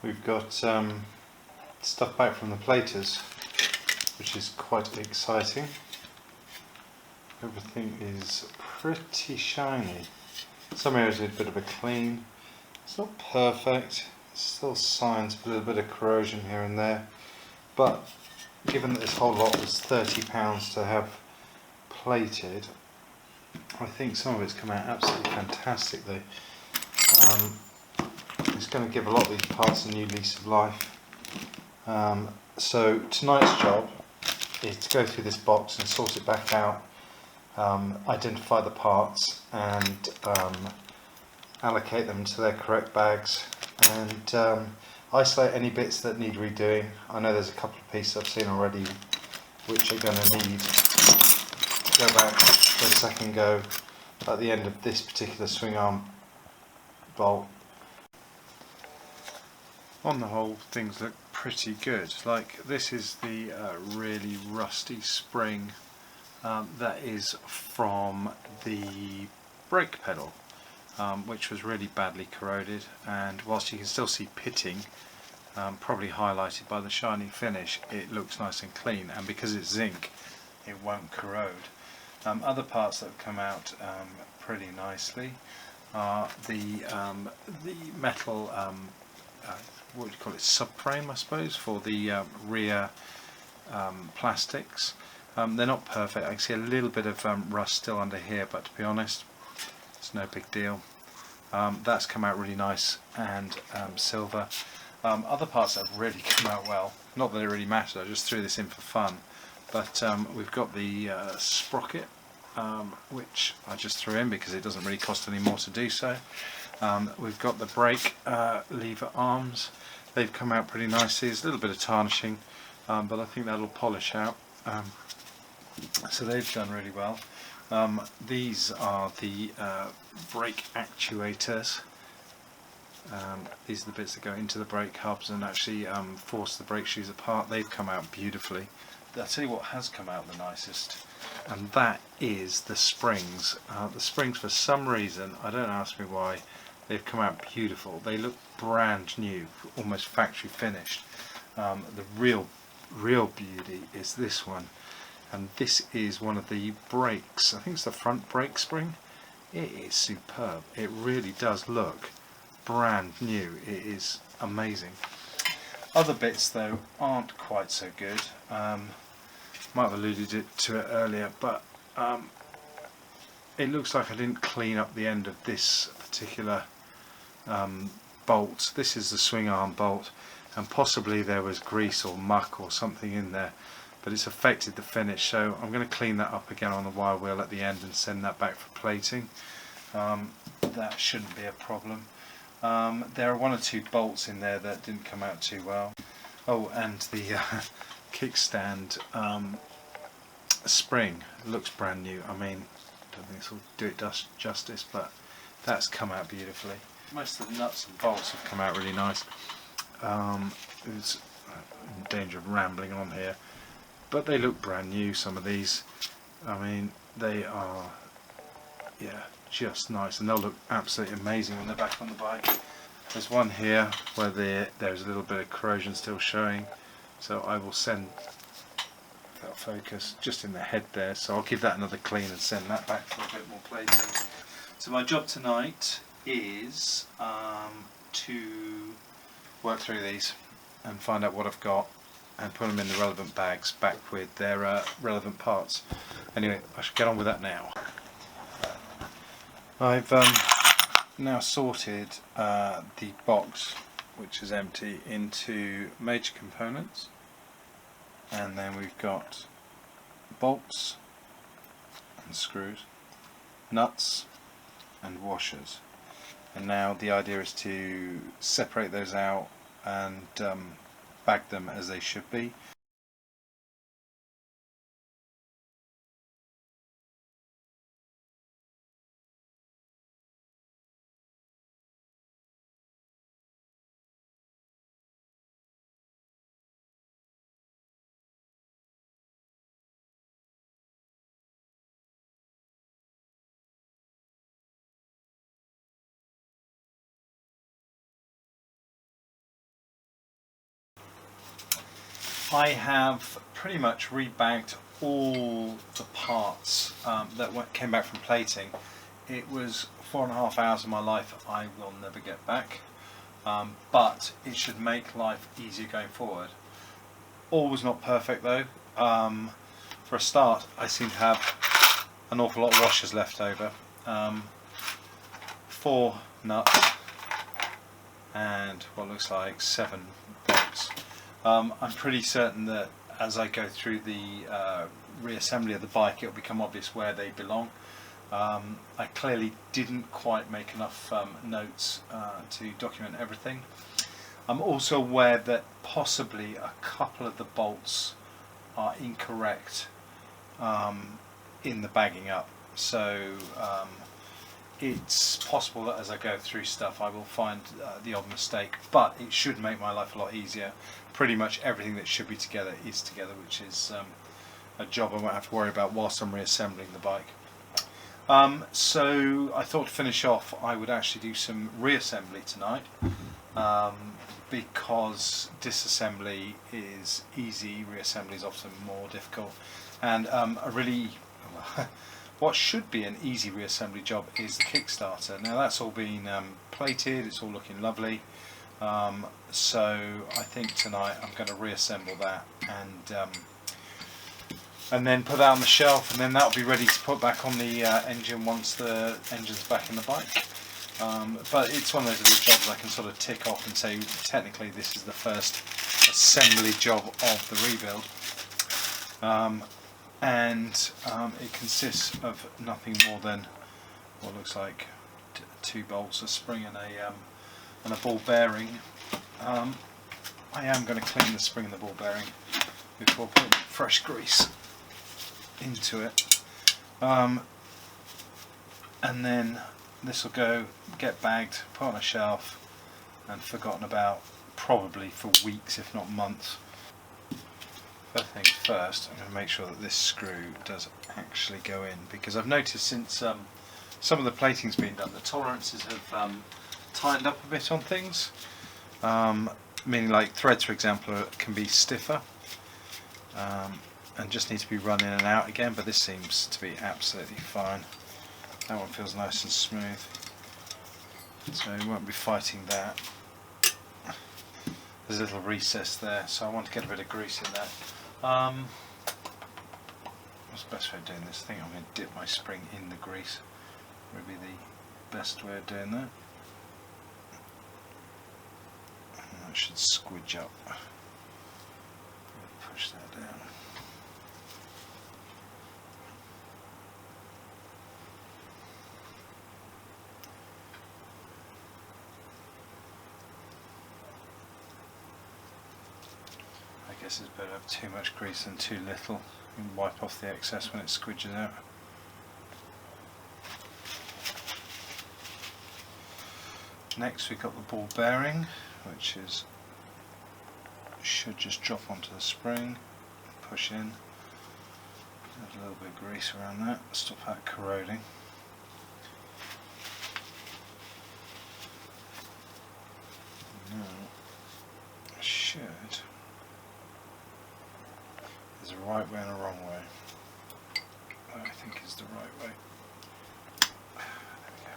We've got stuff back from the platers, which is quite exciting. Everything is pretty shiny. Some areas need a bit of a clean. It's not perfect. There's still signs of a little bit of corrosion here and there. But given that this whole lot was £30 to have plated, I think some of it's come out absolutely fantastically. It's going to give a lot of these parts a new lease of life. So tonight's job is to go through this box and sort it back out, identify the parts and allocate them to their correct bags, and isolate any bits that need redoing. I know there's a couple of pieces I've seen already which are going to need to go back for a second go at the end of this particular swing arm bolt. On the whole, things look pretty good. Like, this is the really rusty spring that is from the brake pedal, which was really badly corroded, and whilst you can still see pitting, probably highlighted by the shiny finish, it looks nice and clean, and because it's zinc it won't corrode. Other parts that have come out pretty nicely are the metal what would you call it, subframe, I suppose, for the rear plastics. They're not perfect. I can see a little bit of rust still under here, but to be honest, it's no big deal. That's come out really nice and silver. Other parts that have really come out well, not that it really matters, I just threw this in for fun, but we've got the sprocket, which I just threw in because it doesn't really cost any more to do so. We've got the brake lever arms. They've come out pretty nicely. There's a little bit of tarnishing, but I think that'll polish out. So they've done really well. These are the brake actuators. These are the bits that go into the brake hubs and actually force the brake shoes apart. They've come out beautifully. I'll tell you what has come out the nicest, and that is the springs. The springs, for some reason, I don't ask me why, they've come out beautiful. They look brand new, almost factory finished. The real beauty is this one, and this is one of the brakes. I think it's the front brake spring. It is superb. It really does look brand new. It is amazing. Other bits though aren't quite so good. Might have alluded to it earlier, but it looks like I didn't clean up the end of this particular bolt. This is the swing arm bolt, and possibly there was grease or muck or something in there, but it's affected the finish, so I'm going to clean that up again on the wire wheel at the end and send that back for plating. That shouldn't be a problem. There are one or two bolts in there that didn't come out too well. Oh, and the kickstand spring looks brand new. I mean, I don't think this will do it justice, but that's come out beautifully. Most of the nuts and bolts have come out really nice. It's in danger of rambling on here, but they look brand new, some of these. I mean, they are, yeah, just nice, and they'll look absolutely amazing when they're back on the bike. There's one here where there's a little bit of corrosion still showing, so I will send that focus just in the head there, so I'll give that another clean and send that back for a bit more plating. So my job tonight is to work through these and find out what I've got and put them in the relevant bags back with their relevant parts. Anyway, I should get on with that now. I've now sorted the box, which is empty, into major components, and then we've got bolts and screws, nuts and washers, and now the idea is to separate those out and bag them as they should be. I have pretty much rebagged all the parts that came back from plating. It was 4.5 hours of my life I will never get back, but it should make life easier going forward. Always not perfect though. For a start, I seem to have an awful lot of washers left over. 4 nuts and what looks like 7 bolts. I'm pretty certain that as I go through the reassembly of the bike, it'll become obvious where they belong. I clearly didn't quite make enough notes to document everything. I'm also aware that possibly a couple of the bolts are incorrect in the bagging up, so it's possible that as I go through stuff I will find the odd mistake, but it should make my life a lot easier. Pretty much everything that should be together is together, which is a job I won't have to worry about whilst I'm reassembling the bike. So I thought to finish off I would actually do some reassembly tonight, because disassembly is easy, reassembly is often more difficult, and what should be an easy reassembly job is the Kickstarter. Now that's all been plated, it's all looking lovely, so I think tonight I'm going to reassemble that and then put that on the shelf, and then that'll be ready to put back on the engine once the engine's back in the bike. But it's one of those little jobs I can sort of tick off and say technically this is the first assembly job of the rebuild. It consists of nothing more than what looks like 2 bolts, a spring and a ball bearing. I am going to clean the spring and the ball bearing before putting fresh grease into it, and then this will get bagged, put on a shelf and forgotten about probably for weeks if not months. First things first, I'm going to make sure that this screw does actually go in, because I've noticed since some of the plating's been done, the tolerances have tightened up a bit on things, meaning like threads for example can be stiffer and just need to be run in and out again, but this seems to be absolutely fine. That one feels nice and smooth, so we won't be fighting that. There's a little recess there, so I want to get a bit of grease in there. What's the best way of doing this? I think I'm going to dip my spring in the grease. Would be the best way of doing that. And that should squidge up. Push that down. I guess it's better to have too much grease than too little. You can wipe off the excess when it squidges out. Next we've got the ball bearing, which should just drop onto the spring, push in. Add a little bit of grease around that, stop that corroding. Now I should. There's a right way and a wrong way. That I think is the right way. There we go.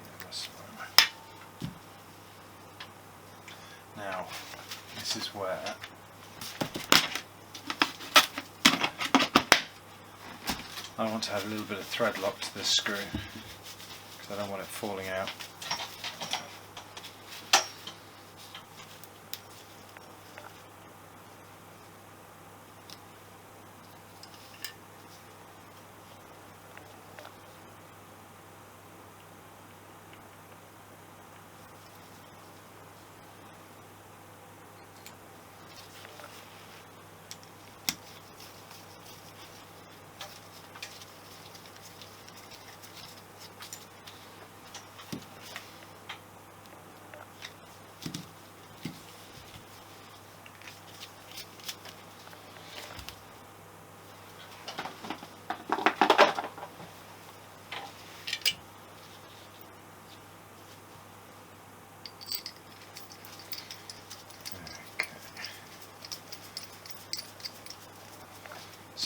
Yeah, that's the right way. Now, this is where I want to have a little bit of thread lock to this screw, because I don't want it falling out.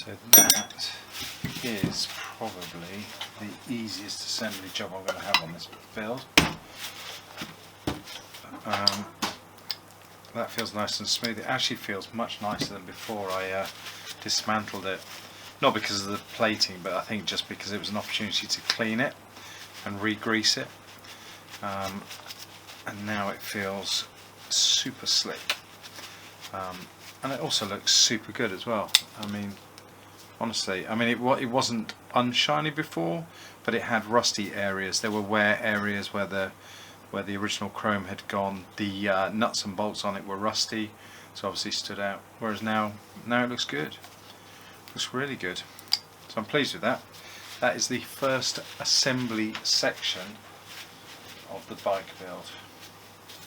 So that is probably the easiest assembly job I'm going to have on this build. That feels nice and smooth. It actually feels much nicer than before I dismantled it. Not because of the plating, but I think just because it was an opportunity to clean it and re-grease it. And now it feels super slick. And it also looks super good as well. I mean, honestly, I mean it wasn't unshiny before, but it had rusty areas. There were wear areas where the original chrome had gone. The nuts and bolts on it were rusty, so obviously stood out. Whereas now it looks good. Looks really good. So I'm pleased with that. That is the first assembly section of the bike build.